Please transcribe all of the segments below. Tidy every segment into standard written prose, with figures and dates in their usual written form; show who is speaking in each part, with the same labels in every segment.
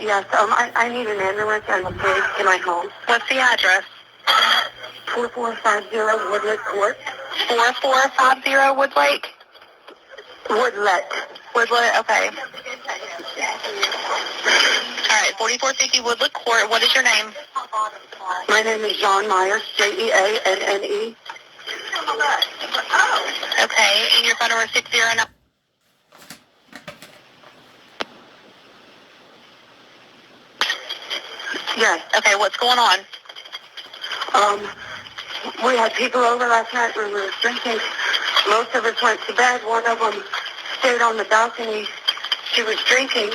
Speaker 1: Yes, I need an ambulance and a bridge to my home.
Speaker 2: What's the address?
Speaker 1: 4450 Woodlet Court.
Speaker 2: 4450 Woodlake?
Speaker 1: Woodlet.
Speaker 2: Woodlet, okay. All right, 4450 Woodlet Court. What is your name?
Speaker 1: My name is John Myers, Jeanne.
Speaker 2: Okay, and your phone number is 609.
Speaker 1: Yes.
Speaker 2: Okay, what's going on?
Speaker 1: We had people over last night. We were drinking. Most of us went to bed. One of them stayed on the balcony. She was drinking,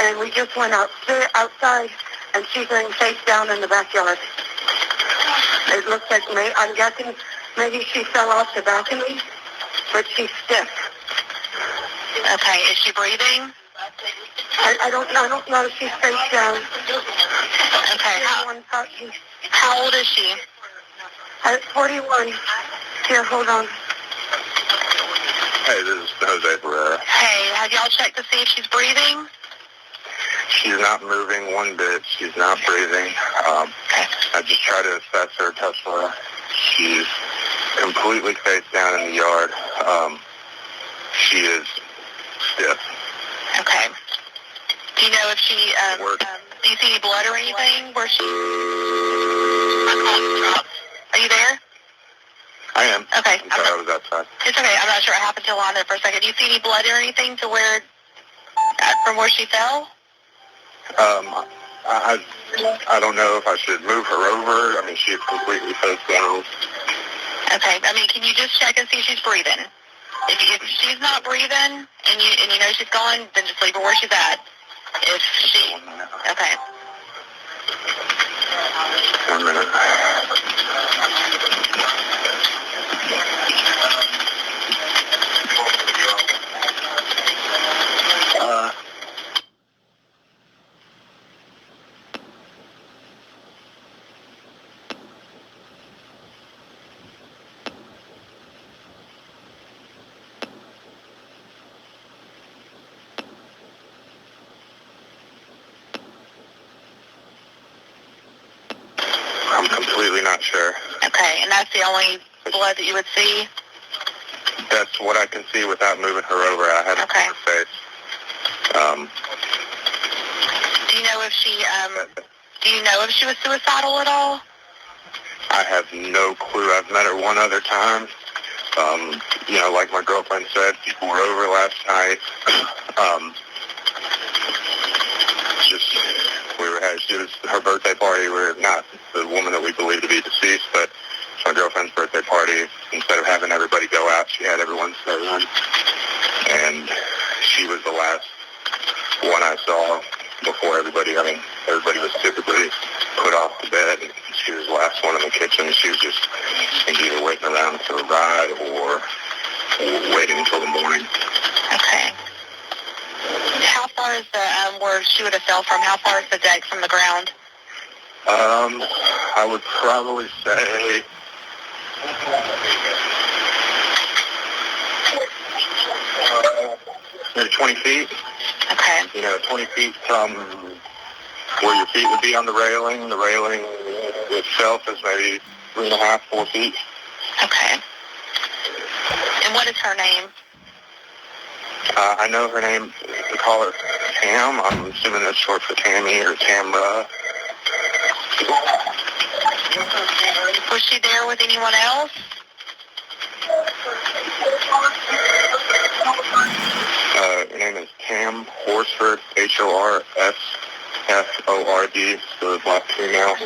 Speaker 1: and we just went outside, and she's laying face down in the backyard. It looks like, I'm guessing maybe she fell off the balcony, but she's stiff.
Speaker 2: Okay, is she breathing?
Speaker 1: I don't know if she's face down.
Speaker 2: Okay, how old is she?
Speaker 1: 41. Here, hold on.
Speaker 3: Hey, this is Jose Barrera.
Speaker 2: Hey, have y'all checked to see if she's breathing?
Speaker 3: She's not moving one bit. She's not breathing. I just try to assess her, touch her. She's completely face down in the yard. She is stiff.
Speaker 2: Okay. Do you know if she, do you see any blood or anything where she... Are you there?
Speaker 3: I am.
Speaker 2: Okay.
Speaker 3: I'm sorry, I was outside.
Speaker 2: It's okay. I'm not sure what happened to Alana there for a second. Do you see any blood or anything to where, from where she fell?
Speaker 3: I don't know if I should move her over. I mean, she's completely face down.
Speaker 2: Okay. I mean, can you just check and see if she's breathing? If she's not breathing and you know she's gone, then just leave her where she's at. If she... Okay.
Speaker 3: 1 minute. I'm completely not sure.
Speaker 2: Okay, and that's the only blood that you would see?
Speaker 3: That's what I can see without moving her over. I haven't seen her face.
Speaker 2: Do you know if she was suicidal at all?
Speaker 3: I have no clue. I've met her one other time. You know, like my girlfriend said, people were over last night. It was her birthday party. We're not the woman that we believe to be deceased, but it's my girlfriend's birthday party. Instead of having everybody go out, she had everyone stay in. And she was the last one I saw before everybody was typically put off to bed. And she was the last one in the kitchen. She was just either waiting around for a ride or waiting until the morning.
Speaker 2: Okay. How far is the, where she would have fell from, how far is the deck from the ground?
Speaker 3: I would probably say maybe 20 feet.
Speaker 2: Okay.
Speaker 3: You know, 20 feet from where your feet would be on the railing. The railing itself is maybe 3.5, 4 feet.
Speaker 2: Okay. And what is her name?
Speaker 3: I know her name, we call her Tam. I'm assuming that's short for Tammy or Tamra.
Speaker 2: Was she there with anyone else?
Speaker 3: Her name is Tam Horshford, Horsford, so black female.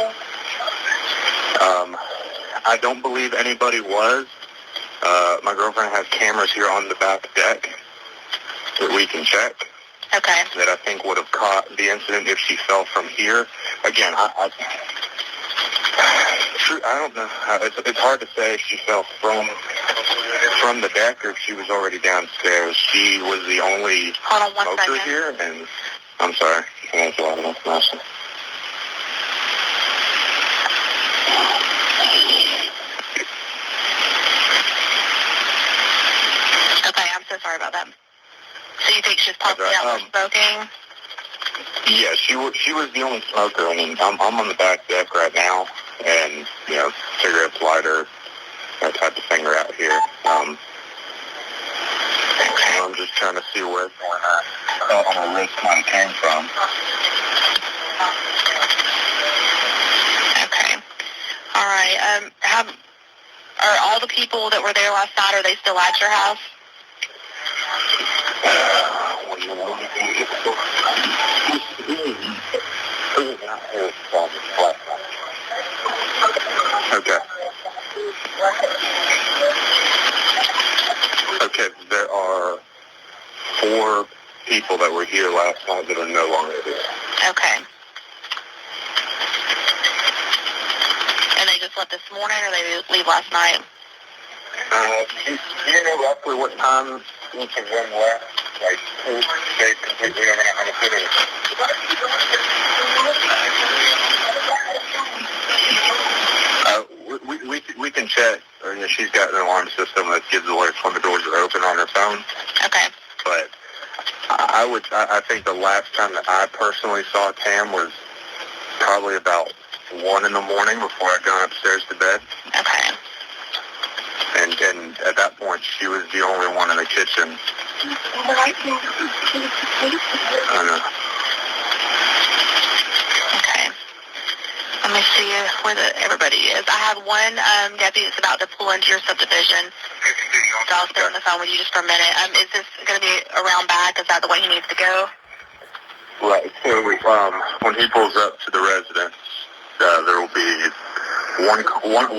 Speaker 3: I don't believe anybody was. My girlfriend has cameras here on the back deck that we can check.
Speaker 2: Okay.
Speaker 3: That I think would have caught the incident if she fell from here. Again, I don't know. It's hard to say if she fell from the deck or if she was already downstairs. She was the only smoker here, and I'm sorry. That's a lot of information.
Speaker 2: Okay, I'm so sorry about that. So you think she's possibly out there smoking?
Speaker 3: Yeah, she was the only smoker. I mean, I'm on the back deck right now, and cigarettes, lighter, that type of thing are out here. I'm just trying to see where on her wrist mine came from.
Speaker 2: Okay. All right. Are all the people that were there last night, are they still at your house?
Speaker 3: Okay. Okay, there are 4 people that were here last night that are no longer here.
Speaker 2: Okay. And they just left this morning, or they leave last night?
Speaker 3: Do you know roughly what time each of them left? Like, they completely don't know how to fit it. We can check. She's got an alarm system that gives alerts when the doors are open on her phone.
Speaker 2: Okay.
Speaker 3: But I think the last time that I personally saw Tam was probably about 1 in the morning before I'd gone upstairs to bed.
Speaker 2: Okay.
Speaker 3: And at that point, she was the only one in the kitchen. I know.
Speaker 2: Okay. Let me see where everybody is. I have one deputy that's about to pull into your subdivision. So I'll stay on the phone with you just for a minute. Is this going to be around back? Is that the way he needs to go?
Speaker 3: Right. So when he pulls up to the residence, there will be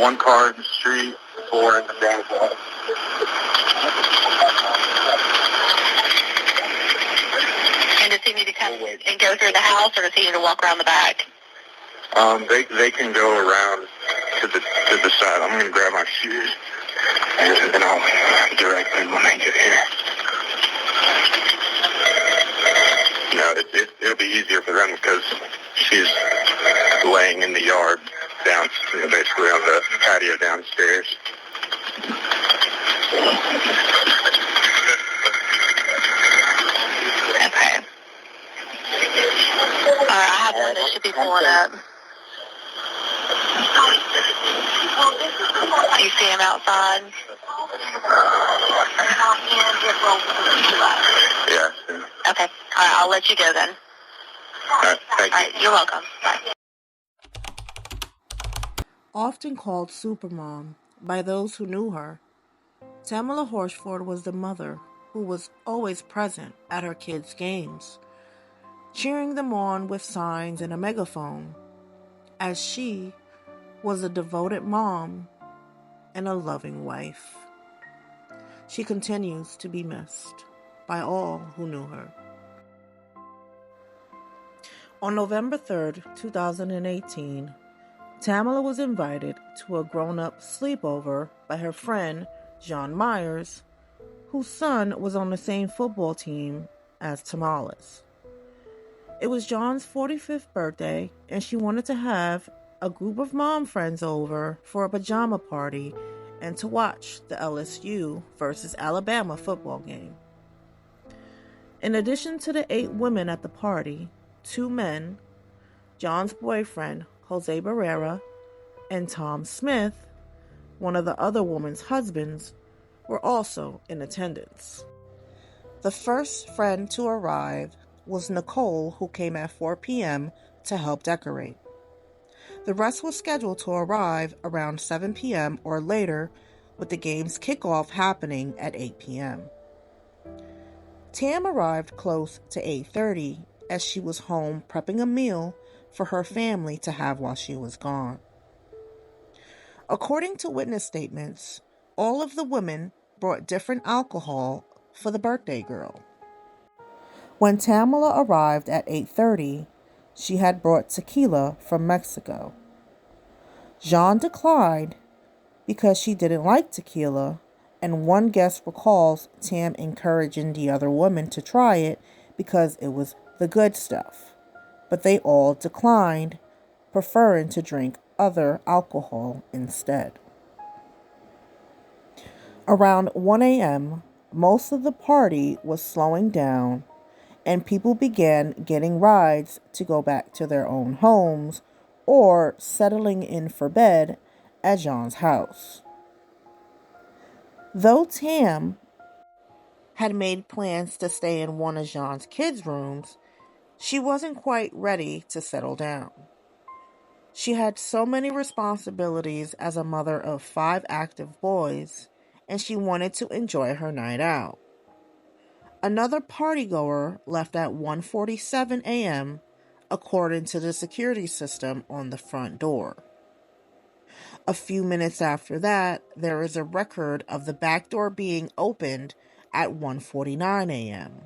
Speaker 3: one car in the street, 4 in the driveway.
Speaker 2: And does he need to come and go through the house, or does he need to walk around the back?
Speaker 3: They can go around to the side. I'm going to grab my shoes, and then I'll direct them when they get here. It'll be easier for them because she's laying in the yard down, basically on the patio downstairs.
Speaker 2: Okay. I have one that should be pulling up. You see him outside?
Speaker 3: Yeah.
Speaker 2: Okay. All right, I'll let you go then.
Speaker 3: All right, thank you.
Speaker 2: All right, you're welcome. Bye.
Speaker 4: Often called Supermom by those who knew her, Tamla Horshford was the mother who was always present at her kids' games, cheering them on with signs and a megaphone, as she was a devoted mom and a loving wife. She continues to be missed by all who knew her. On November 3rd, 2018, Tamla was invited to a grown-up sleepover by her friend, John Myers, whose son was on the same football team as Tamala's. It was John's 45th birthday, and she wanted to have a group of mom friends over for a pajama party and to watch the LSU versus Alabama football game. In addition to the 8 women at the party, 2 men, John's boyfriend, Jose Barrera, and Tom Smith, one of the other woman's husbands, were also in attendance. The first friend to arrive was Nicole, who came at 4 p.m. to help decorate. The rest was scheduled to arrive around 7 p.m. or later, with the game's kickoff happening at 8 p.m. Tam arrived close to 8:30 as she was home prepping a meal for her family to have while she was gone. According to witness statements, all of the women brought different alcohol for the birthday girl. When Tamla arrived at 8:30, she had brought tequila from Mexico. Jean declined because she didn't like tequila, and one guest recalls Tam encouraging the other woman to try it because it was the good stuff, but they all declined, preferring to drink other alcohol instead. Around 1 a.m., most of the party was slowing down, and people began getting rides to go back to their own homes or settling in for bed at John's house. Though Tam had made plans to stay in one of John's kids' rooms, she wasn't quite ready to settle down. She had so many responsibilities as a mother of 5 active boys, and she wanted to enjoy her night out. Another partygoer left at 1:47 a.m., according to the security system on the front door. A few minutes after that, there is a record of the back door being opened at 1:49 a.m.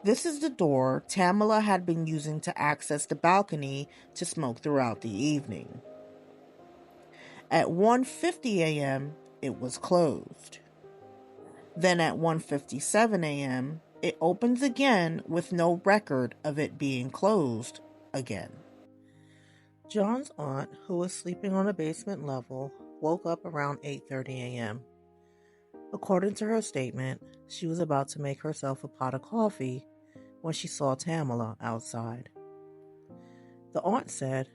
Speaker 4: This is the door Tamla had been using to access the balcony to smoke throughout the evening. At 1:50 a.m., it was closed. Then at 1:57 a.m., it opens again with no record of it being closed again. John's aunt, who was sleeping on the basement level, woke up around 8:30 a.m. According to her statement, she was about to make herself a pot of coffee when she saw Tamla outside. The aunt said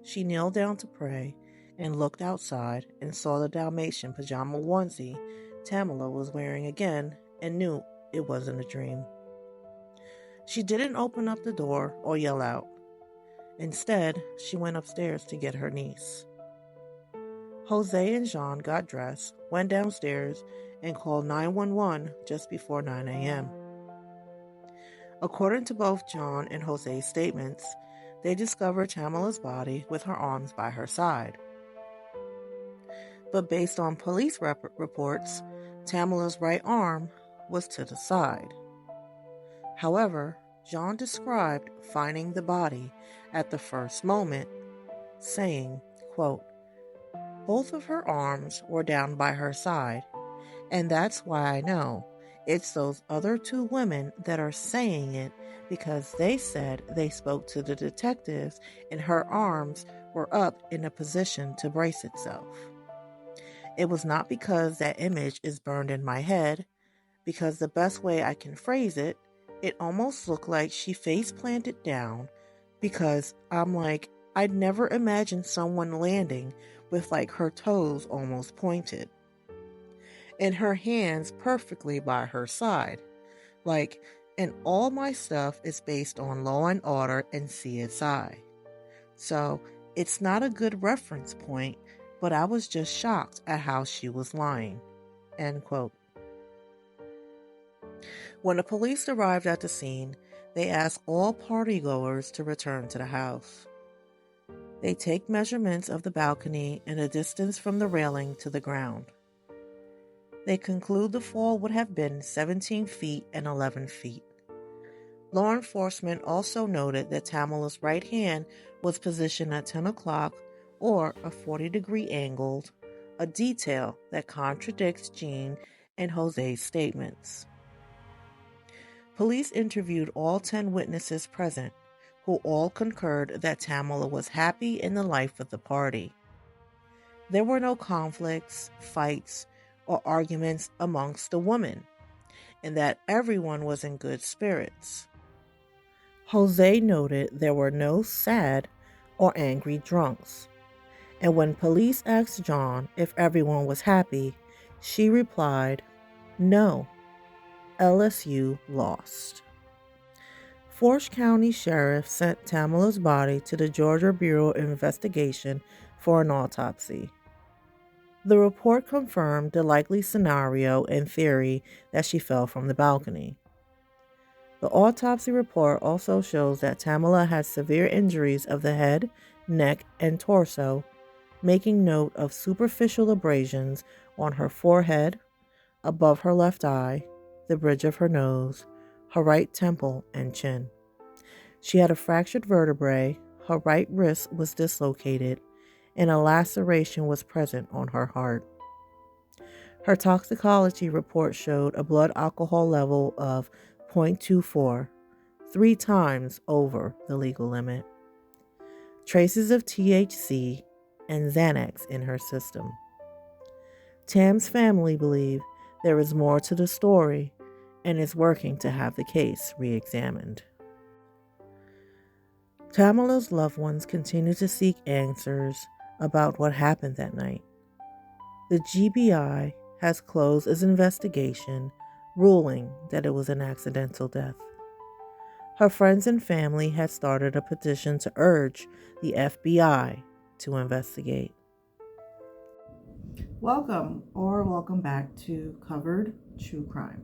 Speaker 4: she kneeled down to pray and looked outside and saw the Dalmatian pajama onesie Tamla was wearing again and knew it wasn't a dream. She didn't open up the door or yell out. Instead, she went upstairs to get her niece. Jose and Jean got dressed, went downstairs, and called 911 just before 9 a.m. According to both John and Jose's statements, they discovered Tamla's body with her arms by her side. But based on police reports, Tamla's right arm was to the side. However, John described finding the body at the first moment, saying, quote, "Both of her arms were down by her side, and that's why I know it's those other 2 women that are saying it, because they said they spoke to the detectives and her arms were up in a position to brace itself. It was not because that image is burned in my head, because the best way I can phrase it, it almost looked like she face planted down, because I'm like, I'd never imagined someone landing with like her toes almost pointed, and her hands perfectly by her side. And all my stuff is based on Law and Order and CSI. So it's not a good reference point, but I was just shocked at how she was lying." End quote. When the police arrived at the scene, they asked all partygoers to return to the house. They take measurements of the balcony and the distance from the railing to the ground. They conclude the fall would have been 17 feet and 11 feet. Law enforcement also noted that Tamla's right hand was positioned at 10 o'clock or a 40-degree angle, a detail that contradicts Jean and Jose's statements. Police interviewed all 10 witnesses present, who all concurred that Tamla was happy in the life of the party. There were no conflicts, fights, or arguments amongst the women, and that everyone was in good spirits. Jose noted there were no sad or angry drunks, and when police asked John if everyone was happy, she replied, "No, LSU lost." Forsh County Sheriff sent Tamla's body to the Georgia Bureau of Investigation for an autopsy. The report confirmed the likely scenario and theory that she fell from the balcony. The autopsy report also shows that Tamla had severe injuries of the head, neck, and torso, making note of superficial abrasions on her forehead, above her left eye, the bridge of her nose, her right temple, and chin. She had a fractured vertebrae, her right wrist was dislocated, and a laceration was present on her heart. Her toxicology report showed a blood alcohol level of 0.24, 3 times over the legal limit. Traces of THC and Xanax in her system. Tam's family believe there is more to the story, and is working to have the case re-examined. Tamla's loved ones continue to seek answers about what happened that night. The GBI has closed its investigation, ruling that it was an accidental death. Her friends and family had started a petition to urge the FBI to investigate. Welcome back to Covered True Crime.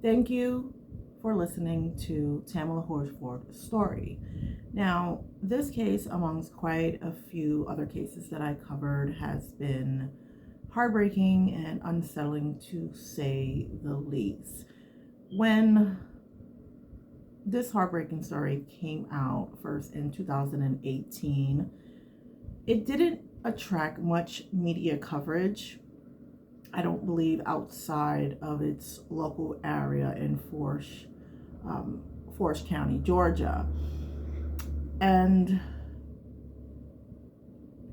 Speaker 4: Thank you for listening to Tamla Horshford's story. Now, this case, amongst quite a few other cases that I covered, has been heartbreaking and unsettling to say the least. When this heartbreaking story came out first in 2018, it didn't attract much media coverage. I don't believe outside of its local area in Forest County, Georgia. And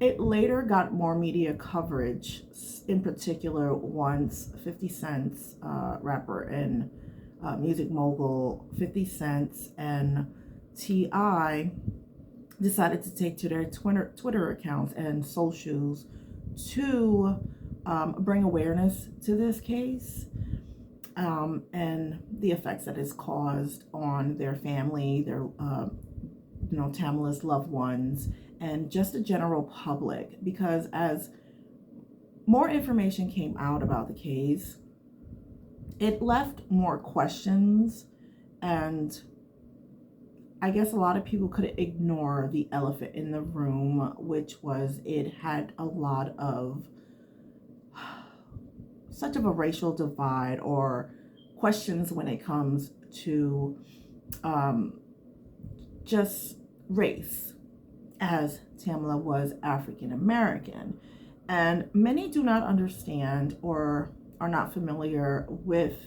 Speaker 4: it later got more media coverage, in particular once 50 Cent's rapper and music mogul 50 Cent and T.I. decided to take to their Twitter accounts and socials to bring awareness to this case and the effects that it's caused on their family, their Tamla's loved ones, and just the general public. Because as more information came out about the case, it left more questions, and I guess a lot of people couldn't ignore the elephant in the room, which was it had a lot of such of a racial divide or questions when it comes to just race, as Tamla was African American. And many do not understand or are not familiar with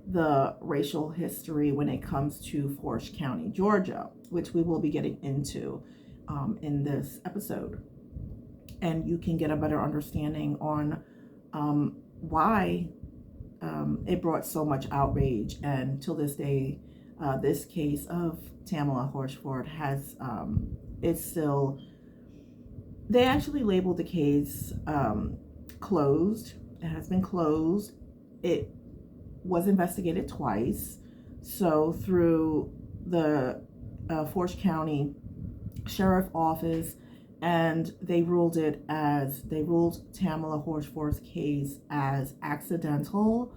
Speaker 4: the racial history when it comes to Forest County, Georgia, which we will be getting into in this episode. And you can get a better understanding on why it brought so much outrage. And till this day, this case of Tamla Horshford has, it's still, they actually labeled the case closed. It has been closed. It was investigated twice. So through the Forest County Sheriff Office, and they ruled Tamla Horshford's case as accidental,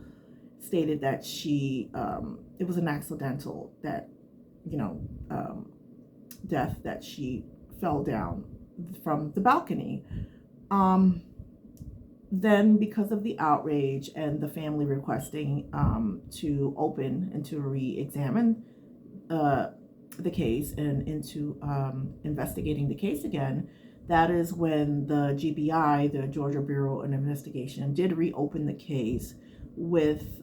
Speaker 4: stated that it was an accidental death, that she fell down from the balcony. Then, because of the outrage and the family requesting to open and to re-examine the case and into investigating the case again, that is when the GBI, the Georgia Bureau of Investigation, did reopen the case with,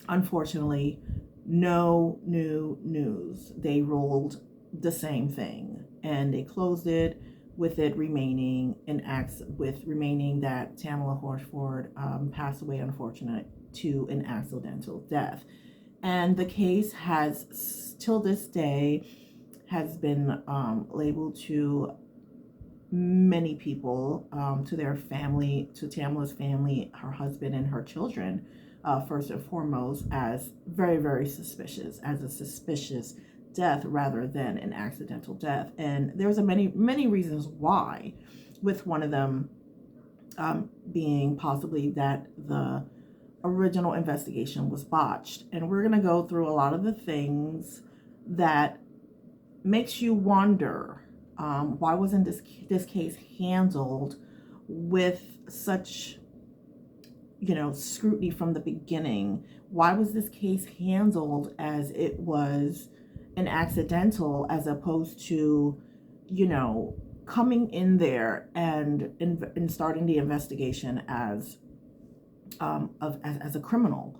Speaker 4: unfortunately, no new news. They ruled the same thing, and they closed it with it remaining that Tamla Horshford passed away, unfortunately, to an accidental death. And the case has, till this day, has been labeled to many people, to their family, to Tamla's family, her husband, and her children, first and foremost, as very, very suspicious, as a suspicious death rather than an accidental death. And there's many reasons why, with one of them being possibly that the original investigation was botched. And we're going to go through a lot of the things that makes you wonder, why wasn't this case handled with such scrutiny from the beginning? Why was this case handled as it was an accidental, as opposed to coming in there and starting the investigation as a criminal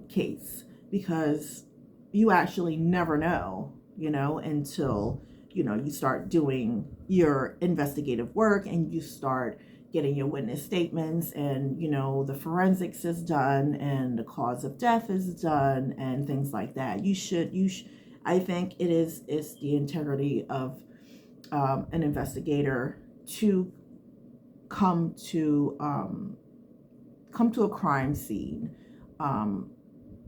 Speaker 4: case? Because you actually never know, until you start doing your investigative work and you start getting your witness statements, and the forensics is done and the cause of death is done and things like that. I think it's the integrity of an investigator to come to a crime scene,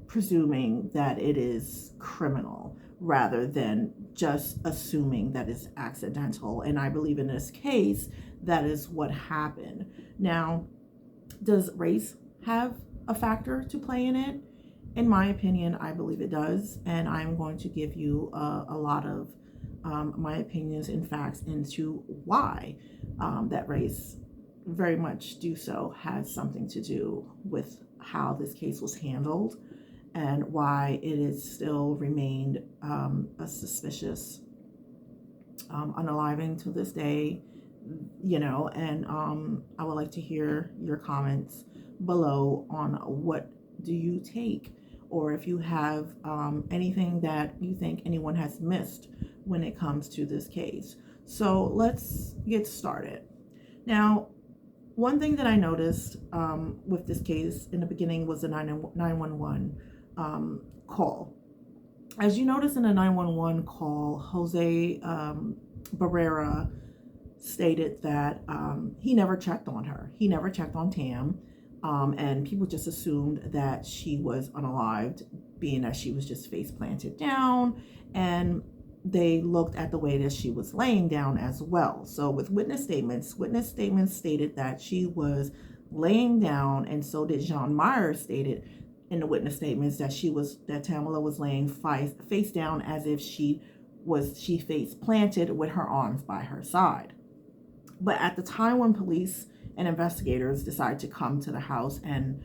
Speaker 4: presuming that it is criminal rather than just assuming that it's accidental. And I believe in this case, that is what happened. Now, does race have a factor to play in it? In my opinion, I believe it does. And I'm going to give you a lot of my opinions and facts into why that race very much do so has something to do with how this case was handled and why it is still remained a suspicious unaliving to this day, and I would like to hear your comments below on what do you take, or if you have anything that you think anyone has missed when it comes to this case. So let's get started. Now, one thing that I noticed with this case in the beginning was the 911 call. As you notice in the 911 call, Jose Barrera stated that he never checked on her. He never checked on Tam, and people just assumed that she was unalived, being that she was just face planted down, and they looked at the way that she was laying down as well. So with witness statements stated that she was laying down, and so did John Myers stated in the witness statements that Tamla was laying face down as if she face planted with her arms by her side. But at the time when police and investigators decided to come to the house and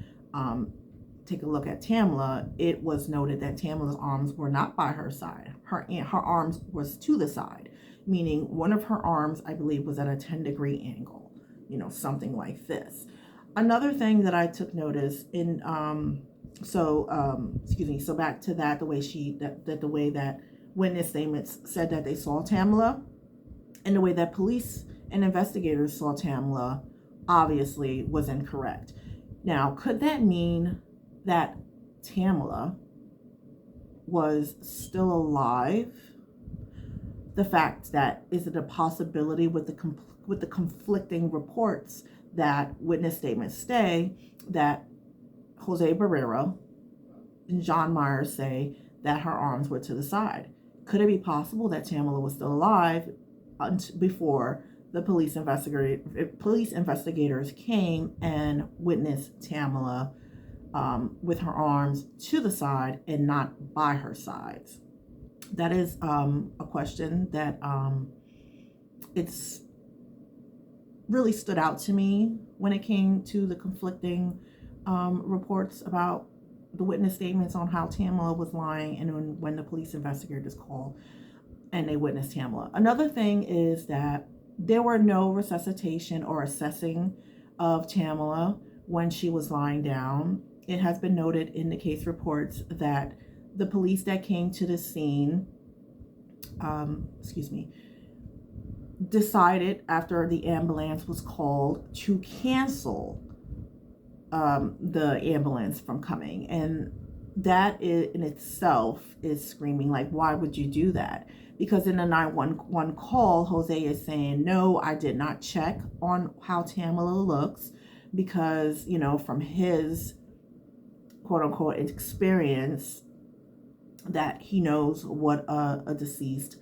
Speaker 4: take a look at Tamla, it was noted that Tamla's arms were not by her side. Her arms was to the side, meaning one of her arms, I believe, was at a 10-degree angle, something like this. Another thing that I took notice in, so back to that, the way that witness statements said that they saw Tamla, and the way that police and investigators saw Tamla obviously was incorrect. Now, could that mean that Tamla was still alive? The fact that, is it a possibility with the conflicting reports that witness statements say that Jose Barrera and John Myers say that her arms were to the side? Could it be possible that Tamla was still alive before the police investigators came and witnessed Tamla with her arms to the side and not by her sides? That is a question that it's really stood out to me when it came to the conflicting reports about the witness statements on how Tamla was lying, and when the police investigators called and they witnessed Tamla. Another thing is that there were no resuscitation or assessing of Tamla when she was lying down. It has been noted in the case reports that the police that came to the scene, decided after the ambulance was called to cancel the ambulance from coming. And that in itself is screaming, like, why would you do that? Because in the 911 call, Jose is saying, no, I did not check on how Tamla looks because, from his quote unquote experience, that he knows what a deceased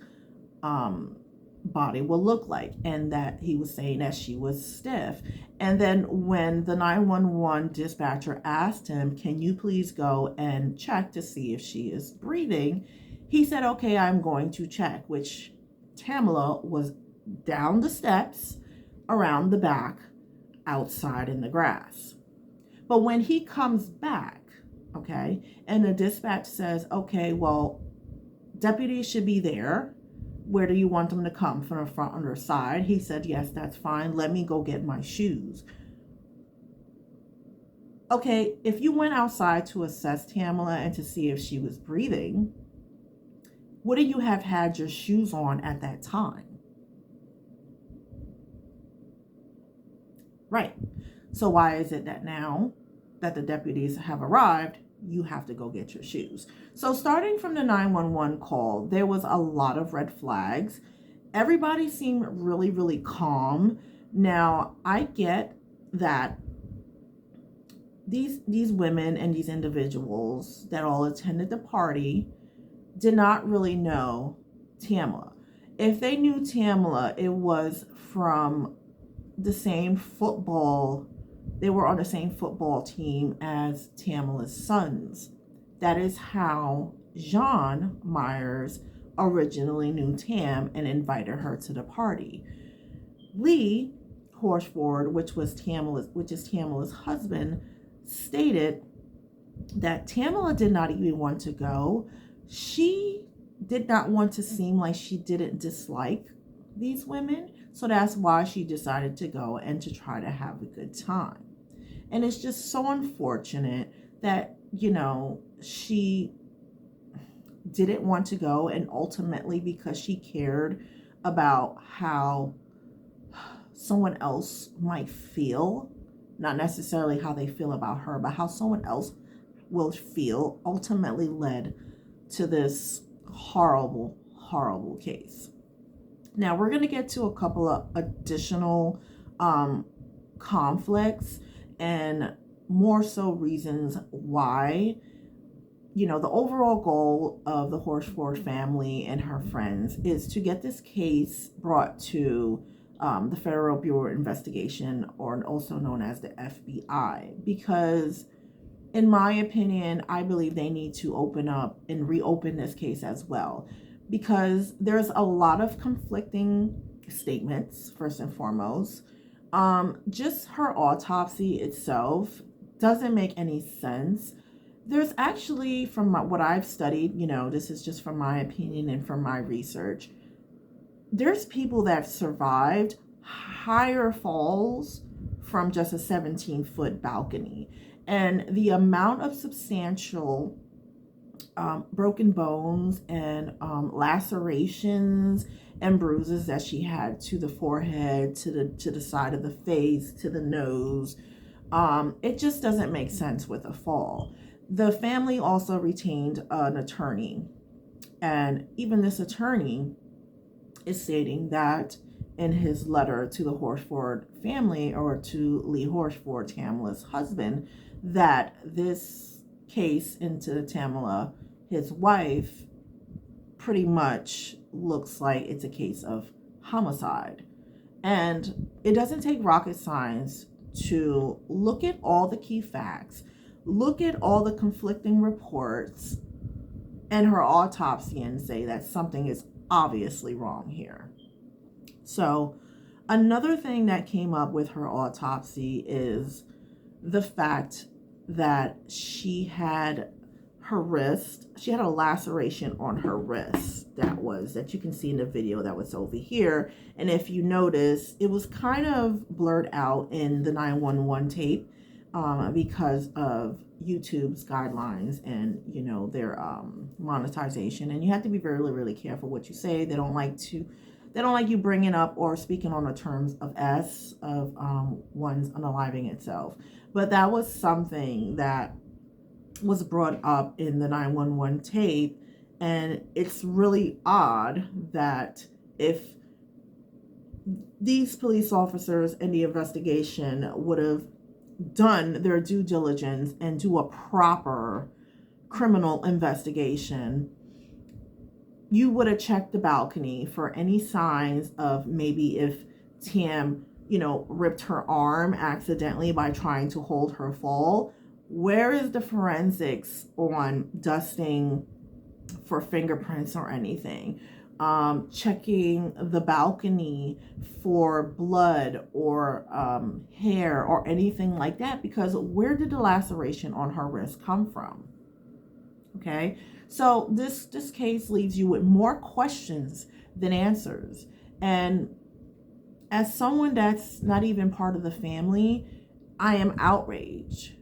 Speaker 4: body will look like, and that he was saying that she was stiff. And then when the 911 dispatcher asked him, can you please go and check to see if she is breathing, he said, okay, I'm going to check, which Tamla was down the steps, around the back, outside in the grass. But when he comes back, okay, and the dispatch says, okay, well, deputies should be there. Where do you want them to come? From the front or the side? He said, yes, that's fine. Let me go get my shoes. Okay, if you went outside to assess Tamla and to see if she was breathing, wouldn't you have had your shoes on at that time? Right. So why is it that now that the deputies have arrived, you have to go get your shoes? So starting from the 911 call, there was a lot of red flags. Everybody seemed really, really calm. Now, I get that these women and these individuals that all attended the party did not really know Tamla. If they knew Tamla, it was from the same football. They were on the same football team as Tamla's sons. That is how John Myers originally knew Tam and invited her to the party. Lee Horshford, which is Tamla's husband, stated that Tamla did not even want to go. She did not want to seem like she didn't dislike these women, so that's why she decided to go and to try to have a good time. And it's just so unfortunate that, she didn't want to go, and ultimately because she cared about how someone else might feel, not necessarily how they feel about her, but how someone else will feel, ultimately led to this horrible, horrible case. Now we're going to get to a couple of additional conflicts and more so reasons why, the overall goal of the Horshford family and her friends is to get this case brought to the Federal Bureau of Investigation, or also known as the FBI, because in my opinion, I believe they need to open up and reopen this case as well, because there's a lot of conflicting statements. First and foremost, just her autopsy itself doesn't make any sense. There's actually, from what I've studied, this is just from my opinion and from my research, there's people that survived higher falls from just a 17-foot balcony. And the amount of substantial broken bones and lacerations and bruises that she had to the forehead, to the side of the face, to the nose, it just doesn't make sense with a fall. The family also retained an attorney, and even this attorney is stating that in his letter to the Horshford family, or to Lee Horshford, Tamla's husband, that this case into Tamla, his wife, pretty much looks like it's a case of homicide. And it doesn't take rocket science to look at all the key facts, look at all the conflicting reports and her autopsy, and say that something is obviously wrong here. So another thing that came up with her autopsy is the fact that she had a laceration on her wrist that you can see in the video that was over here. And if you notice, it was kind of blurred out in the 911 tape because of YouTube's guidelines and their monetization, and you have to be very, really careful what you say. They don't like you bringing up or speaking on the terms of one's unaliving itself. But that was something that was brought up in the 911 tape, and it's really odd that if these police officers in the investigation would have done their due diligence and do a proper criminal investigation, you would have checked the balcony for any signs of maybe if Tam, ripped her arm accidentally by trying to hold her fall. Where is the forensics on dusting for fingerprints or anything? Checking the balcony for blood or hair or anything like that, because where did the laceration on her wrist come from? Okay, so this case leaves you with more questions than answers. And as someone that's not even part of the family, I am outraged.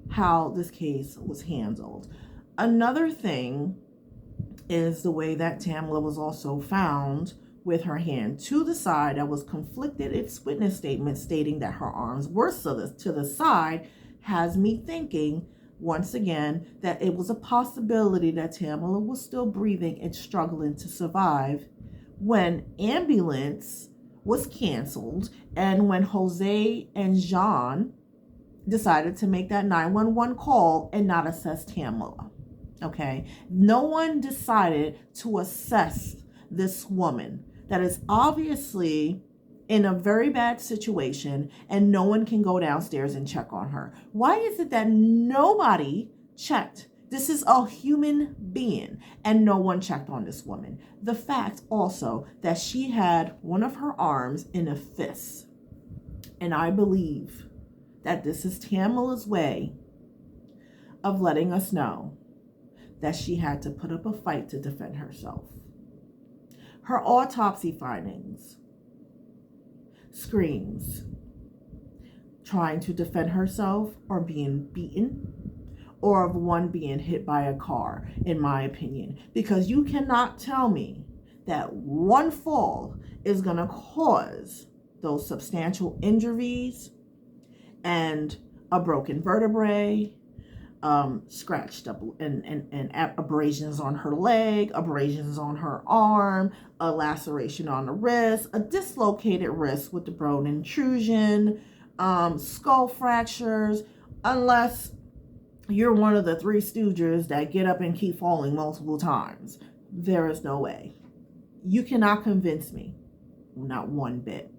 Speaker 4: How this case was handled. Another thing is the way that Tamla was also found with her hand to the side that was conflicted its witness statement stating that her arms were to the side has me thinking once again that it was a possibility that Tamla was still breathing and struggling to survive when ambulance was canceled and when Jose and Jean decided to make that 911 call and not assess Tamla. Okay, no one decided to assess this woman that is obviously in a very bad situation and no one can go downstairs and check on her. Why is it that nobody checked? This is a human being and no one checked on this woman. The fact also that she had one of her arms in a fist. And I believe that this is Tamla's way of letting us know that she had to put up a fight to defend herself. Her autopsy findings screams trying to defend herself or being beaten or of one being hit by a car, in my opinion, because you cannot tell me that one fall is going to cause those substantial injuries and a broken vertebrae, scratched up and abrasions on her leg, abrasions on her arm, a laceration on the wrist, a dislocated wrist with the bone intrusion, skull fractures, unless you're one of the Three Stooges that get up and keep falling multiple times. There is no way. You cannot convince me, not one bit.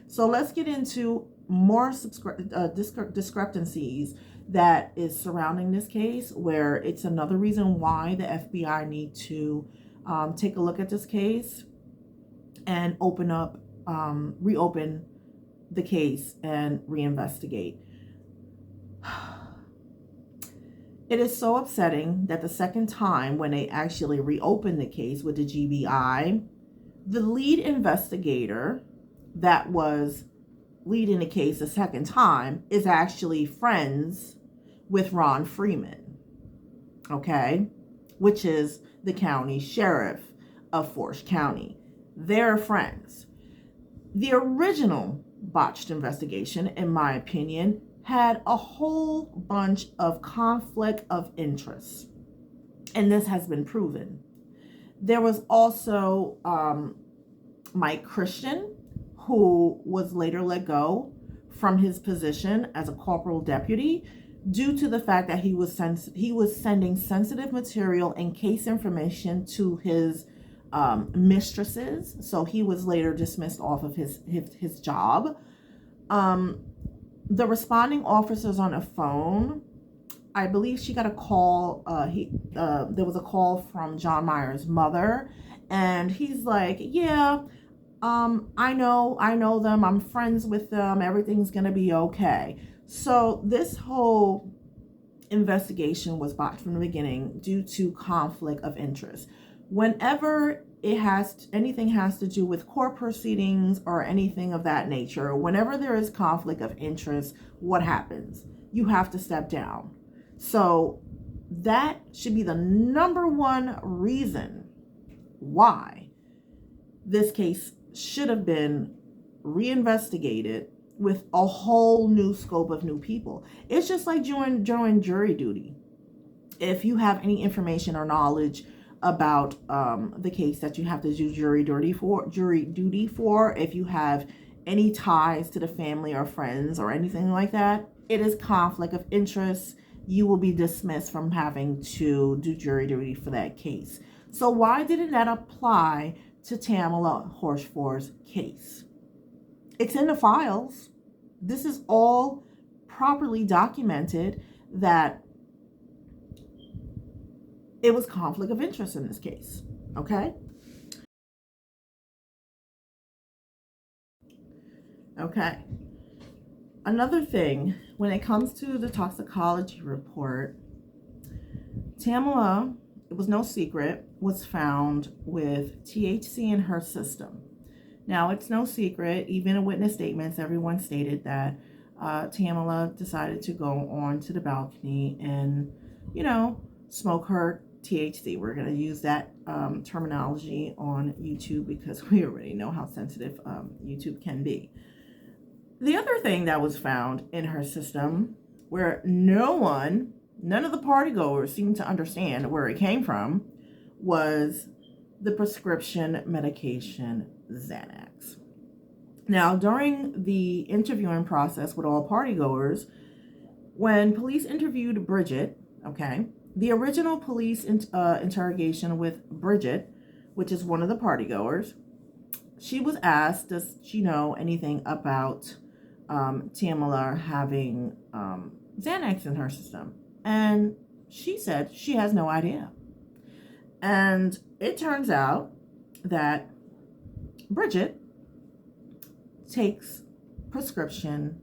Speaker 4: So let's get into more discrepancies that is surrounding this case, where it's another reason why the FBI need to take a look at this case and reopen the case and reinvestigate. It is so upsetting that the second time when they actually reopened the case with the GBI, the lead investigator that was leading the case the second time is actually friends with Ron Freeman, okay, which is the county sheriff of Forest County. They're friends. The original botched investigation, in my opinion, had a whole bunch of conflict of interest, and this has been proven. There was also Mike Christian, who was later let go from his position as a corporal deputy due to the fact that he was sending sensitive material and case information to his mistresses. So he was later dismissed off of his job. The responding officers on a phone, I believe she got a call. There was a call from John Myers' mother, and he's like, yeah, I know them. I'm friends with them. Everything's going to be okay. So this whole investigation was botched from the beginning due to conflict of interest. Whenever anything has to do with court proceedings or anything of that nature, whenever there is conflict of interest, what happens? You have to step down. So that should be the number one reason why this case should have been reinvestigated with a whole new scope of new people. It's just like during jury duty. If you have any information or knowledge about the case that you have to do jury duty for, if you have any ties to the family or friends or anything like that, it is conflict of interest. You will be dismissed from having to do jury duty for that case. So why didn't that apply to Tamla Horshford's case? It's in the files. This is all properly documented that it was conflict of interest in this case, okay? Okay. Another thing, when it comes to the toxicology report, Tamla, it was no secret, was found with THC in her system. Now, it's no secret, even in witness statements, everyone stated that Tamla decided to go on to the balcony and, smoke her THC. We're going to use that terminology on YouTube because we already know how sensitive YouTube can be. The other thing that was found in her system where none of the partygoers seemed to understand where it came from was the prescription medication Xanax. Now, during the interviewing process with all partygoers, when police interviewed Bridget, okay, the original police interrogation with Bridget, which is one of the partygoers, she was asked, does she know anything about Tamla having Xanax in her system? And she said she has no idea. And it turns out that Bridget takes prescription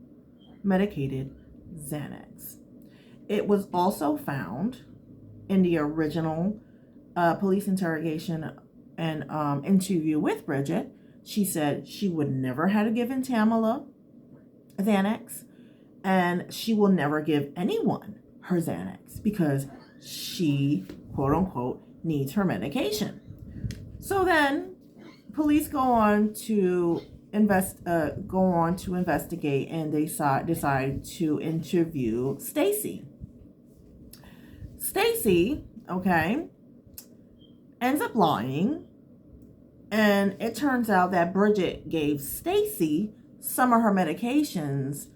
Speaker 4: medicated Xanax. It was also found in the original police interrogation and interview with Bridget. She said she would never have given Tamla Xanax, and she will never give anyone her Xanax because she, quote unquote, needs her medication. So then police go on to investigate, and they decide to interview Stacy. Stacy, okay, ends up lying, and it turns out that Bridget gave Stacy some of her medications.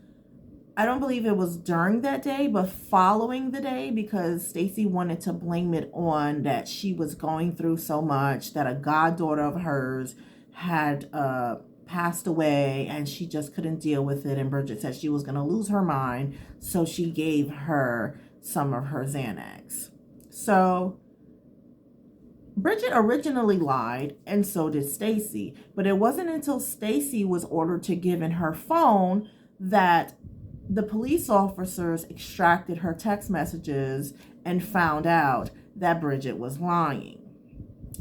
Speaker 4: I don't believe it was during that day, but following the day, because Stacy wanted to blame it on that she was going through so much, that a goddaughter of hers had passed away and she just couldn't deal with it, and Bridget said she was going to lose her mind, so she gave her some of her Xanax. So Bridget originally lied, and so did Stacy, but it wasn't until Stacy was ordered to give in her phone that the police officers extracted her text messages and found out that Bridget was lying.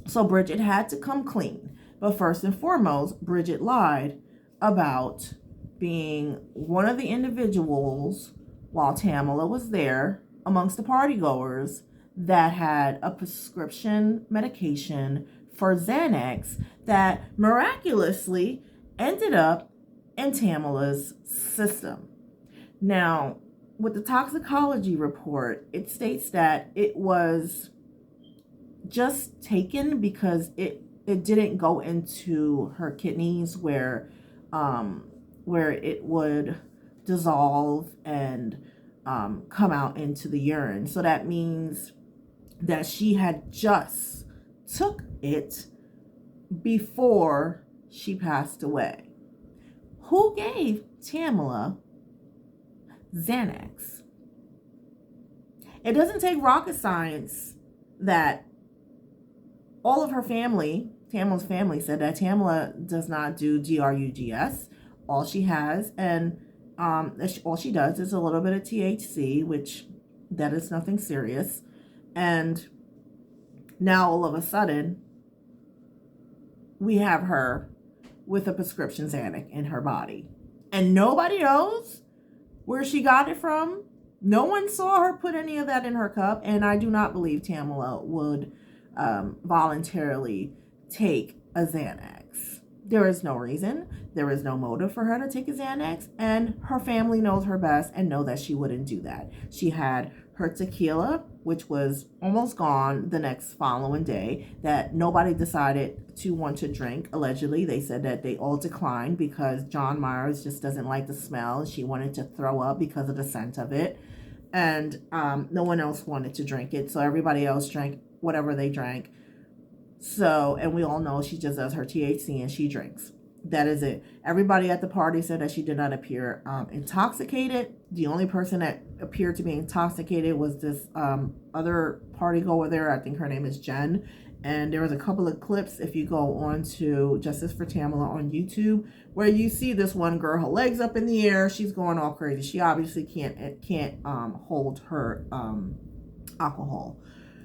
Speaker 4: So Bridget had to come clean. But first and foremost, Bridget lied about being one of the individuals while Tamla was there amongst the partygoers that had a prescription medication for Xanax that miraculously ended up in Tamla's system. Now, with the toxicology report, it states that it was just taken because it didn't go into her kidneys where it would dissolve and come out into the urine. So that means that she had just took it before she passed away. Who gave Tamla Xanax? It doesn't take rocket science that all of her family, Tamla's family, said that Tamla does not do drugs. All she has, and all she does is a little bit of THC, which that is nothing serious. And now all of a sudden, we have her with a prescription Xanax in her body. And nobody knows where she got it from. No one saw her put any of that in her cup. And I do not believe Tamla would voluntarily take a Xanax. There is no reason. There is no motive for her to take a Xanax. And her family knows her best and know that she wouldn't do that. She had her tequila, which was almost gone the next following day, that nobody decided to want to drink. Allegedly, they said that they all declined because John Myers just doesn't like the smell. She wanted to throw up because of the scent of it. And no one else wanted to drink it. So everybody else drank whatever they drank. So, and we all know she just does her THC and she drinks. That is it. Everybody at the party said that she did not appear intoxicated. The only person that appeared to be intoxicated was this other party goer there. I think her name is Jen. And there was a couple of clips, if you go on to Justice for Tamla on YouTube, where you see this one girl, her legs up in the air. She's going all crazy. She obviously can't hold her alcohol.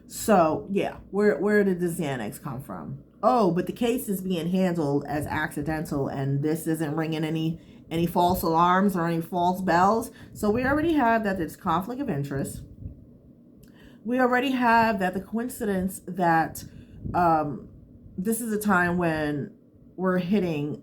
Speaker 4: So yeah, where did the Xanax come from? Oh, but the case is being handled as accidental, and this isn't ringing any false alarms or any false bells. So we already have that there's conflict of interest. We already have that the coincidence that this is a time when we're hitting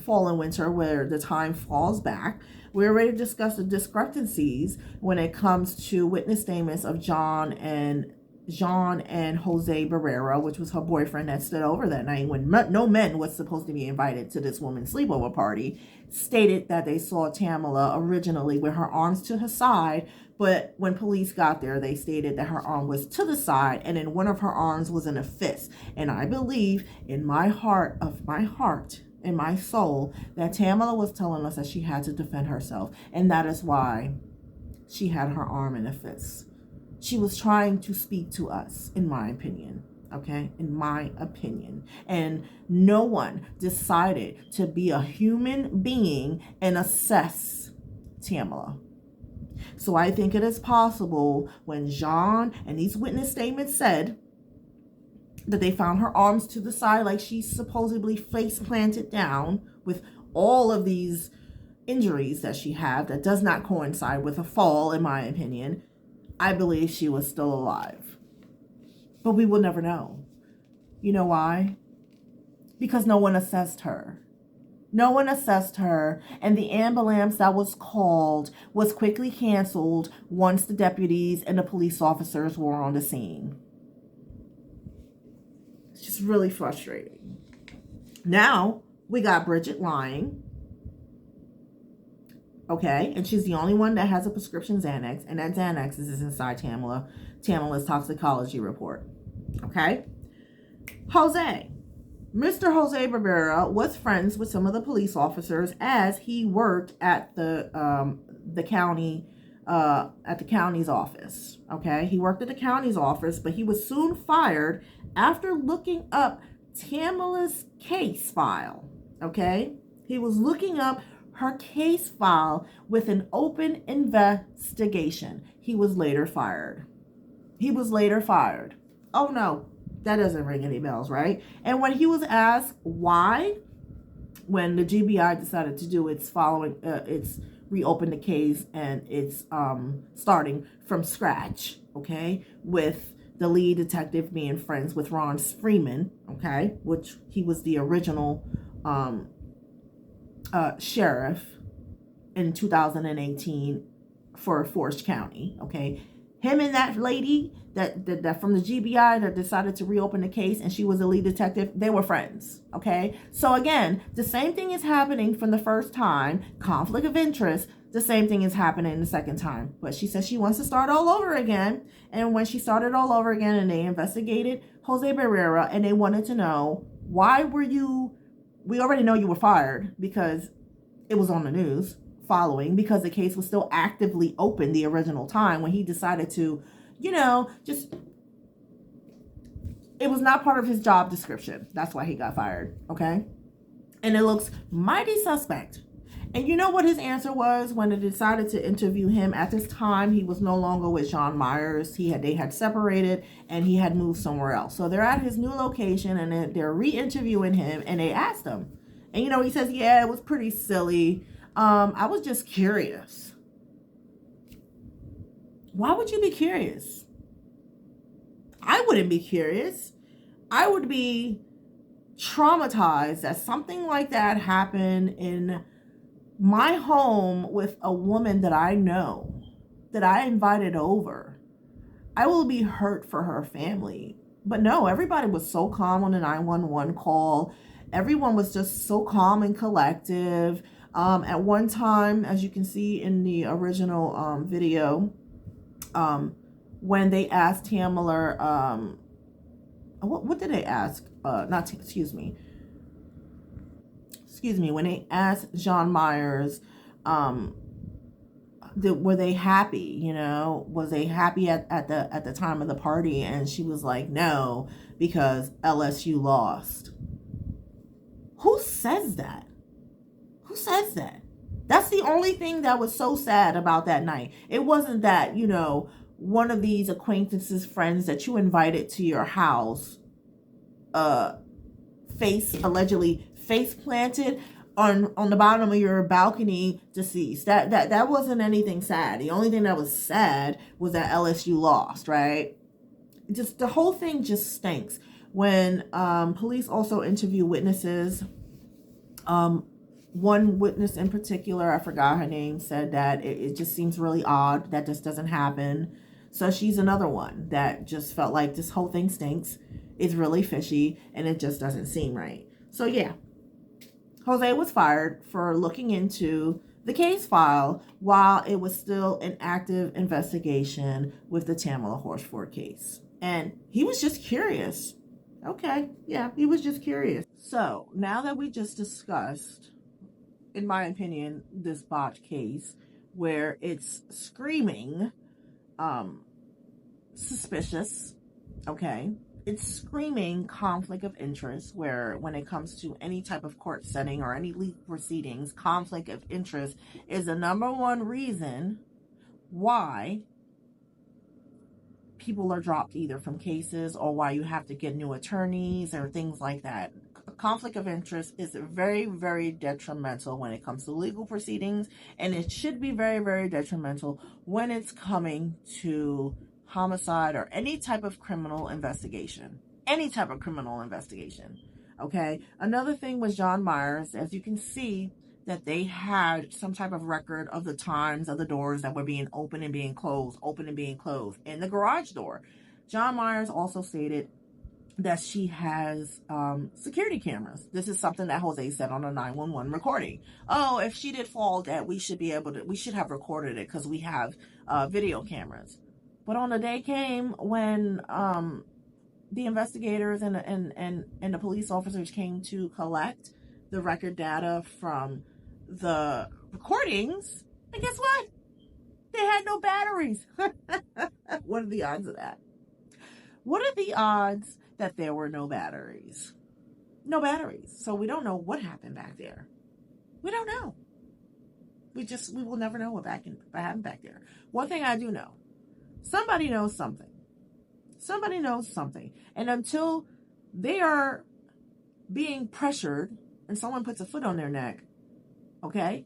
Speaker 4: fall and winter where the time falls back. We already discussed the discrepancies when it comes to witness statements of John and Jose Barrera, which was her boyfriend that stood over that night when no men was supposed to be invited to this woman's sleepover party, stated that they saw Tamla originally with her arms to her side, but when police got there, they stated that her arm was to the side and then one of her arms was in a fist. And I believe in my heart in my soul, that Tamla was telling us that she had to defend herself, and that is why she had her arm in a fist. She was trying to speak to us, in my opinion. Okay, in my opinion. And no one decided to be a human being and assess Tamla. So I think it is possible when Jean and these witness statements said that they found her arms to the side like she's supposedly face planted down with all of these injuries that she had that does not coincide with a fall, in my opinion. I believe she was still alive. But we will never know. You know why? Because no one assessed her. No one assessed her, and the ambulance that was called was quickly canceled once the deputies and the police officers were on the scene. It's just really frustrating. Now, we got Bridget lying. Okay, and she's the only one that has a prescription Xanax, and that Xanax is inside Tamla's toxicology report. Okay? Mr. Jose Barbera was friends with some of the police officers as he worked at the county's office. Okay, he worked at the county's office, but he was soon fired after looking up Tamla's case file. Okay, he was looking up her case file with an open investigation. He was later fired. Oh no. That doesn't ring any bells, right? And when he was asked why, when the GBI decided to do its reopen the case and it's starting from scratch, okay, with the lead detective being friends with Ron Freeman, okay, which he was the original sheriff in 2018 for Forest County, okay. Him and that lady that from the GBI that decided to reopen the case, and she was a lead detective, they were friends, okay? So again, the same thing is happening from the first time, conflict of interest, the same thing is happening the second time. But she says she wants to start all over again, and when she started all over again and they investigated Jose Barrera and they wanted to know, why were you, we already know you were fired because it was on the news, following, because the case was still actively open the original time when he decided to, just, it was not part of his job description. That's why he got fired, okay? And it looks mighty suspect. And you know what his answer was when they decided to interview him? At this time, he was no longer with John Myers. They had separated and he had moved somewhere else. So they're at his new location and they're re-interviewing him and they asked him. And he says, yeah, it was pretty silly. I was just curious. Why would you be curious? I wouldn't be curious. I would be traumatized that something like that happened in my home with a woman that I know, that I invited over. I will be hurt for her family. But no, everybody was so calm on the 911 call. Everyone was just so calm and collective. At one time, as you can see in the original video, when they asked Tamla, what did they ask? When they asked John Myers, were they happy? Was they happy at the time of the party? And she was like, no, because LSU lost. Who says that? Who says that? That's the only thing that was so sad about that night. It wasn't that, one of these acquaintances, friends that you invited to your house, allegedly face planted on the bottom of your balcony, deceased. That wasn't anything sad. The only thing that was sad was that LSU lost, right? just the whole thing just stinks. When police also interview witnesses, one witness in particular, I forgot her name, said that it just seems really odd that this doesn't happen. So she's another one that just felt like this whole thing stinks. It's really fishy and it just doesn't seem right. So yeah, Jose was fired for looking into the case file while it was still an active investigation with the Tamla Horshford case. And he was just curious. Okay, yeah, he was just curious. So now that we just discussed, in my opinion, this botch case where it's screaming suspicious, okay? It's screaming conflict of interest, where when it comes to any type of court setting or any legal proceedings, conflict of interest is the number one reason why people are dropped either from cases or why you have to get new attorneys or things like that. Conflict of interest is very, very detrimental when it comes to legal proceedings, and it should be very, very detrimental when it's coming to homicide or any type of criminal investigation. Okay. Another thing was John Myers. As you can see, that they had some type of record of the times of the doors that were being open and being closed in the garage door. John Myers also stated that she has security cameras. This is something that Jose said on a 911 recording. Oh, if she did fall dead, we should have recorded it because we have video cameras. But on the day came when the investigators and the police officers came to collect the record data from the recordings, and guess what? They had no batteries. What are the odds of that? What are the odds that there were no batteries? No batteries. So we don't know what happened back there. We don't know. We will never know what happened back there. One thing I do know, somebody knows something. Somebody knows something. And until they are being pressured and someone puts a foot on their neck, okay?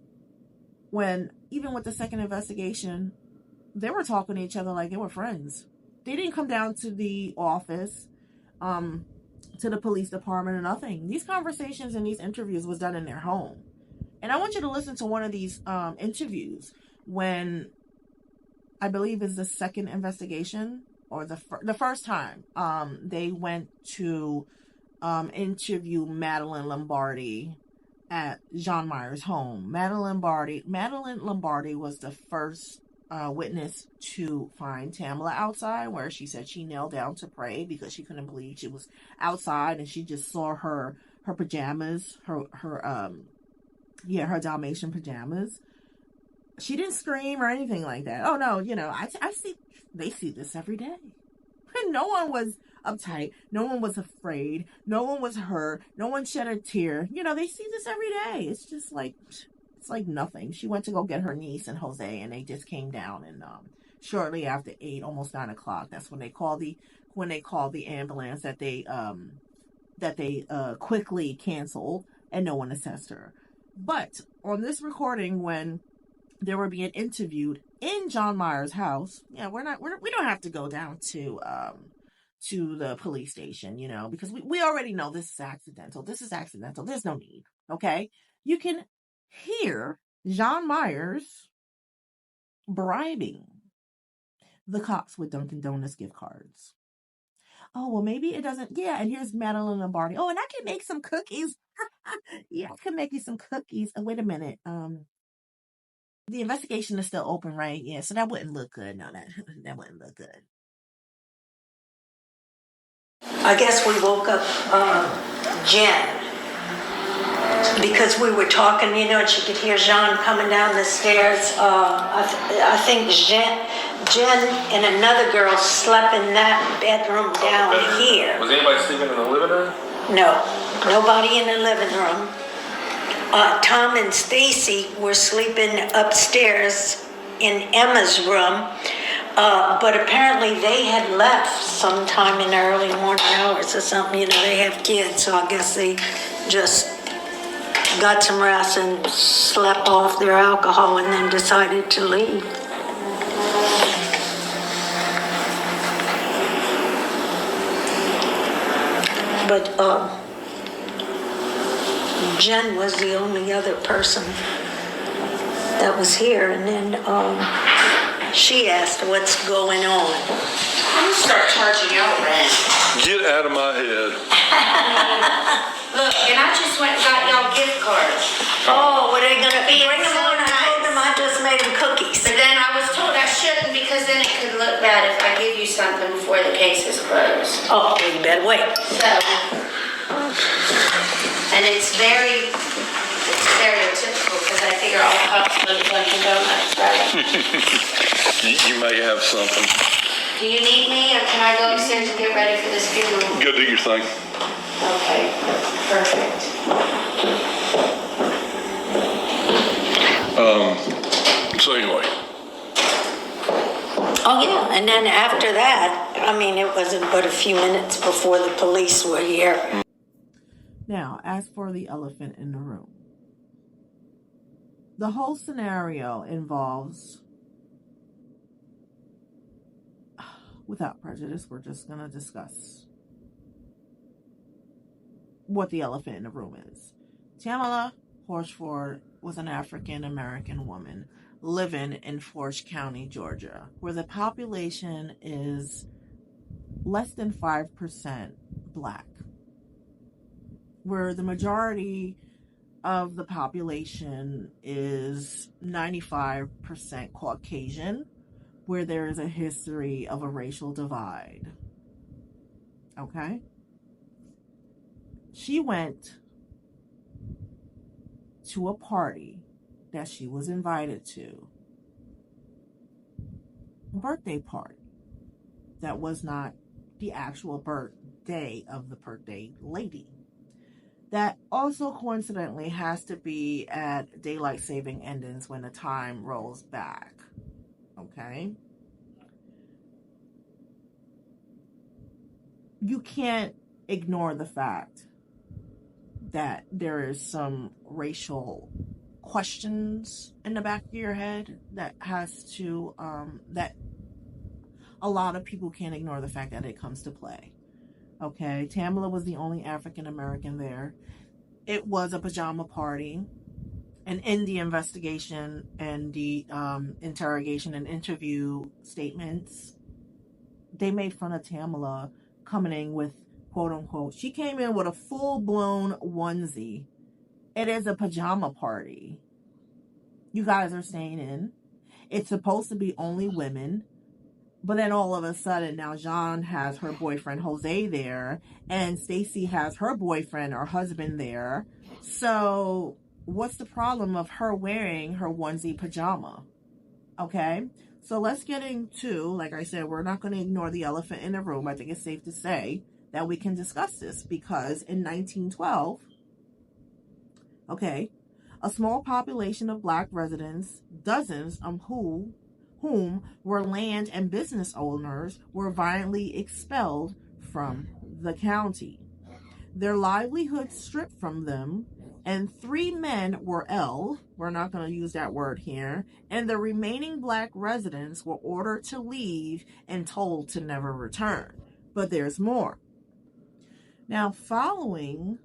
Speaker 4: When, even with the second investigation, they were talking to each other like they were friends. They didn't come down to the office, to the police department or nothing. These conversations and these interviews was done in their home. And I want you to listen to one of these interviews when, I believe is the second investigation, or the first time they went to interview Madeline Lombardi at John Myers' home. Madeline Lombardi was the first witness to find Tamla outside, where she said she knelt down to pray because she couldn't believe she was outside and she just saw her pajamas, her Dalmatian pajamas. She didn't scream or anything like that. Oh no, they see this every day. No one was uptight. No one was afraid. No one was hurt. No one shed a tear. They see this every day. It's like nothing. She went to go get her niece and Jose, and they just came down, and shortly after 8, almost 9 o'clock, that's when they called the ambulance that they quickly canceled, and no one assessed her. But on this recording, when they were being interviewed in John Myers' house, we don't have to go down to the police station, because we already know this is accidental. There's no need. Okay. You can hear John Myers bribing the cops with Dunkin' Donuts gift cards. Oh, well, maybe it doesn't. Yeah. And here's Madeline Lombardi. Oh, and I can make some cookies. Yeah, I can make you some cookies. Oh, wait a minute. The investigation is still open, right? Yeah, so that wouldn't look good. No, that wouldn't look good.
Speaker 5: I guess we woke up Jen because we were talking, and she could hear Jean coming down the stairs. I think Jen and another girl slept in that bedroom down here.
Speaker 6: Was anybody sleeping in the living room?
Speaker 5: No, nobody in the living room. Tom and Stacy were sleeping upstairs in Emma's room, but apparently they had left sometime in the early morning hours or something. They have kids, so I guess they just got some rest and slept off their alcohol and then decided to leave. But Jen was the only other person that was here, and then she asked what's going on.
Speaker 6: I'm gonna start charging y'all rent.
Speaker 7: Get out of my head.
Speaker 6: Look, and I just went and got y'all gift cards.
Speaker 5: Oh, were they gonna bring them on? I told them I just made them cookies.
Speaker 6: But then I was told I shouldn't because then it could look bad if I give you something before the case is closed.
Speaker 5: Oh, you better wait.
Speaker 6: So, and it's very stereotypical because I figure all cups look like donuts, right?
Speaker 7: You may have something.
Speaker 6: Do you need me, or can I go upstairs and get ready for this funeral?
Speaker 7: Go do your thing.
Speaker 6: Okay, perfect.
Speaker 7: So anyway.
Speaker 5: Oh, yeah, and then after that, I mean, it wasn't but a few minutes before the police were here.
Speaker 4: Now, as for the elephant in the room, the whole scenario involves, without prejudice, we're just going to discuss what the elephant in the room is. Tamla Horshford was an African-American woman living in Forge County, Georgia, where the population is less than 5% Black, where the majority of the population is 95% Caucasian, where there is a history of a racial divide. Okay? She went to a party that she was invited to, a birthday party that was not the actual birthday of the birthday lady. That also coincidentally has to be at daylight saving endings when the time rolls back. Okay? You can't ignore the fact that there is some racial questions in the back of your head that has to, that a lot of people can't ignore the fact that it comes to play. Okay, Tamla was the only African American there. It was a pajama party. And in the investigation and the interrogation and interview statements, they made fun of Tamla coming in with, quote unquote, she came in with a full-blown onesie. It is a pajama party. You guys are staying in. It's supposed to be only women. But then all of a sudden, now Jean has her boyfriend Jose there, and Stacy has her boyfriend or husband there. So what's the problem of her wearing her onesie pajama? Okay, so let's get into, like I said, we're not going to ignore the elephant in the room. I think it's safe to say that we can discuss this because in 1912, okay, a small population of Black residents, dozens of whom were land and business owners, were violently expelled from the county. Their livelihood stripped from them, and 3 men were we're not going to use that word here, and the remaining Black residents were ordered to leave and told to never return. But there's more. Now, following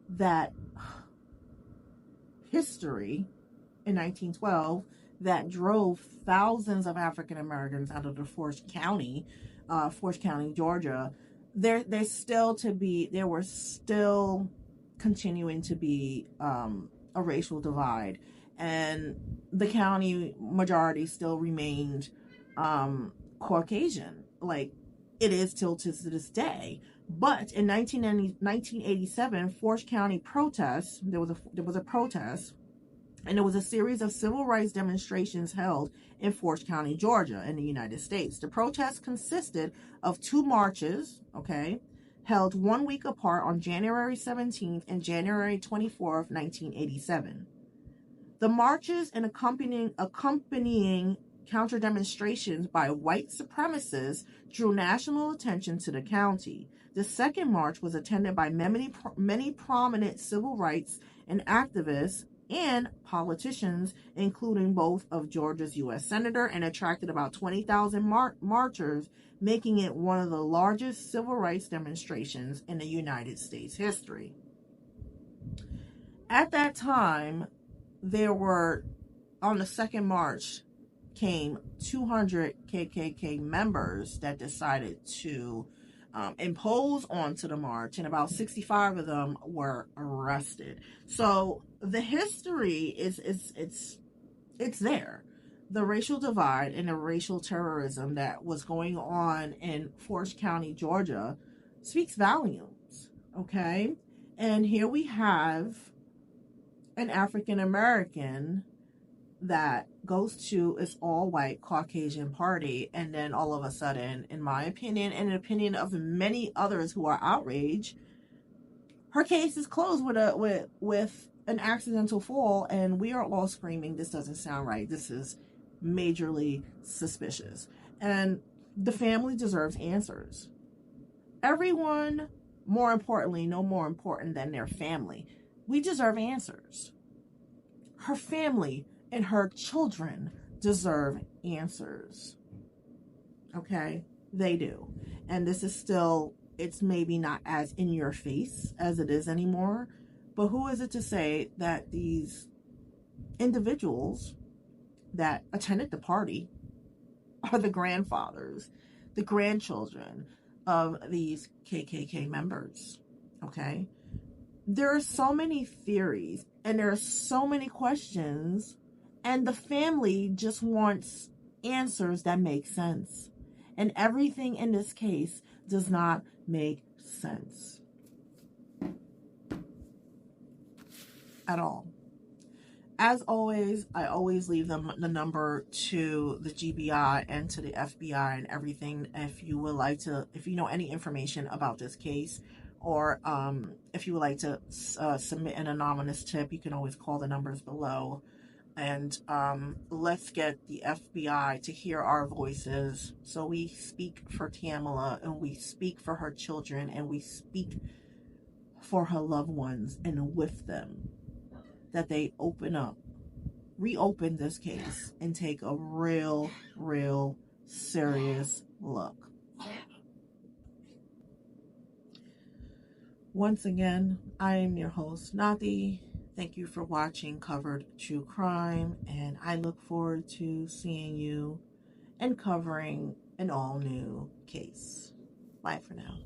Speaker 4: that history in 1912, that drove thousands of African Americans out of the Forge County, Georgia. There were still continuing to be a racial divide, and the county majority still remained Caucasian, like it is till to this day. But in 1987, Forge County protests. There was a protest. And there was a series of civil rights demonstrations held in Forge County, Georgia, in the United States. The protest consisted of 2 marches, okay, held 1 week apart on January 17th and January 24th, 1987. The marches and accompanying counter demonstrations by white supremacists drew national attention to the county. The second march was attended by many prominent civil rights and activists and politicians, including both of Georgia's U.S. Senator, and attracted about 20,000 marchers, making it one of the largest civil rights demonstrations in the United States history. At that time, there were, on the second march, came 200 KKK members that decided to impose onto the march, and about 65 of them were arrested. So the history it's there. The racial divide and the racial terrorism that was going on in Forest County, Georgia, speaks volumes. Okay, and here we have an African American that goes to this all-white Caucasian party, and then all of a sudden, in my opinion and in the opinion of many others who are outraged, her case is closed with an accidental fall, and we are all screaming, this doesn't sound right, this is majorly suspicious, and the family deserves answers. Everyone, more importantly, no more important than their family, we deserve answers. Her family and her children deserve answers. Okay? They do. And this is still, it's maybe not as in your face as it is anymore, but who is it to say that these individuals that attended the party are the grandfathers, the grandchildren of these KKK members? Okay? There are so many theories and there are so many questions, and the family just wants answers that make sense. And everything in this case does not make sense at all. As always, I always leave them the number to the GBI and to the FBI and everything. If you would like to, if you know any information about this case, or if you would like to submit an anonymous tip, you can always call the numbers below. And let's get the FBI to hear our voices, so we speak for Tamla, and we speak for her children, and we speak for her loved ones, and with them, that they reopen this case and take a real serious look. Once again, I am your host, Nati. Thank you for watching Covered True Crime, and I look forward to seeing you and covering an all-new case. Bye for now.